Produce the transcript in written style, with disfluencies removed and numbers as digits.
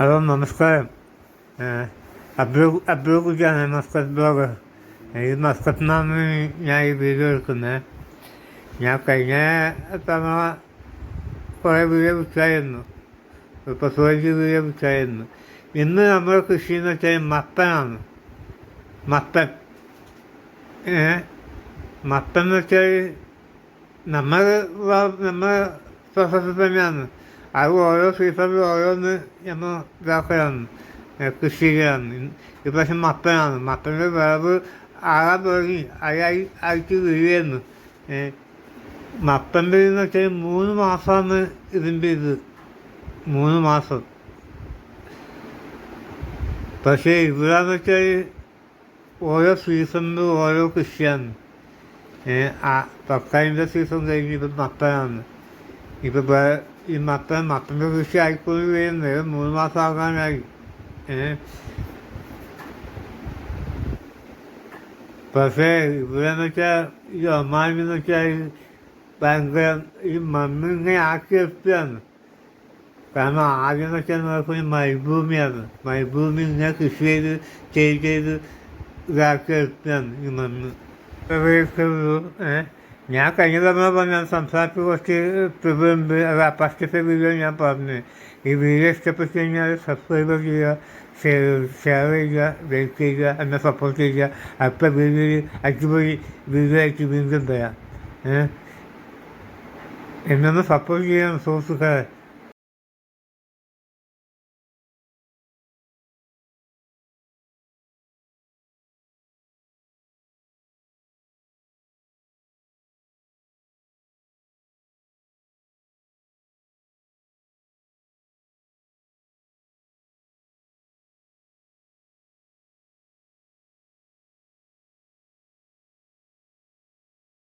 Hello നമസ്കാരം. അബ്ദുൾ കുട്ടിയാണ്, Muscat blogger. ഈ മസ്കത്തിൽ നിന്നാണ് ഞാൻ ഈ വീഡിയോ എടുക്കുന്നത്. ഞാൻ കഴിഞ്ഞ തവണ കുറേ വീഡിയോ വിട്ടായിരുന്നു, 15 വീഡിയോ വിട്ടായിരുന്നു. ഇന്ന് നമ്മുടെ കൃഷി എന്ന് വെച്ചാൽ മത്തനാണ്. മത്തൻ മത്തൻ എന്ന് വെച്ചാൽ നമ്മുടെ പ്രോസസ്സിൽ തന്നെയാണ്. അത് ഓരോ സീസണിൽ ഓരോന്ന് നമ്മൾ ഇതാക്കലാണ്, കൃഷി ചെയ്യലാണ്. ഇപ്രാവശ്യം മത്തനാണ്. മത്തൻ്റെ വിളവ് ആകാൻ തുടങ്ങി, ആയിട്ട് വീഴുന്നു. മത്തൻ്റെ എന്ന് വെച്ചാൽ 3 മാസമാണ് ഇതിൻ്റെ 3 മാസം. പക്ഷേ ഇവിടെന്ന് വെച്ചാൽ ഓരോ സീസണിലും ഓരോ കൃഷിയാണ്. തക്കാളിൻ്റെ സീസൺ കഴിഞ്ഞ് ഇപ്പം മത്തനാണ്. ഇപ്പം ഈ മത്തൻ്റെ കൃഷി ആയിക്കൊണ്ട് വരുന്നത് 3 മാസം ആകാനായി. പക്ഷേ ഇവിടെന്ന് വെച്ചാൽ ഈ ഒമാനെന്ന് വെച്ചാൽ ഭയങ്കര ഈ മണ്ണ് ഇങ്ങനെ ആക്കി വെക്കുകയാണ്. കാരണം ആദ്യം എന്ന് വെച്ചാൽ നോക്കുമ്പോൾ മരുഭൂമിയാണ്. മരുഭൂമി ഇങ്ങനെ കൃഷി ചെയ്ത് ഇതാക്കി വെക്കുകയാണ് ഈ മണ്ണ്. ഞാൻ കഴിഞ്ഞ തവണ പറഞ്ഞ സംസാരത്തിൽ കുറച്ച് പ്രിവെമ്പ് അത് ഫസ്റ്റത്തെ വീഡിയോ ഞാൻ പറഞ്ഞു. ഈ വീഡിയോ ഇഷ്ടപ്പെട്ട് കഴിഞ്ഞാൽ സബ്സ്ക്രൈബ് ചെയ്യുക, ഷെയർ ചെയ്യുക, ലൈക്ക് ചെയ്യുക, എന്നെ സപ്പോർട്ട് ചെയ്യുക. അടുത്ത വീഡിയോയിൽ അടിപൊളി വീഡിയോ ആയിട്ട് വീണ്ടും തരാം. എന്നൊന്ന് സപ്പോർട്ട് ചെയ്യാൻ സുഹൃത്തുക്കളെ.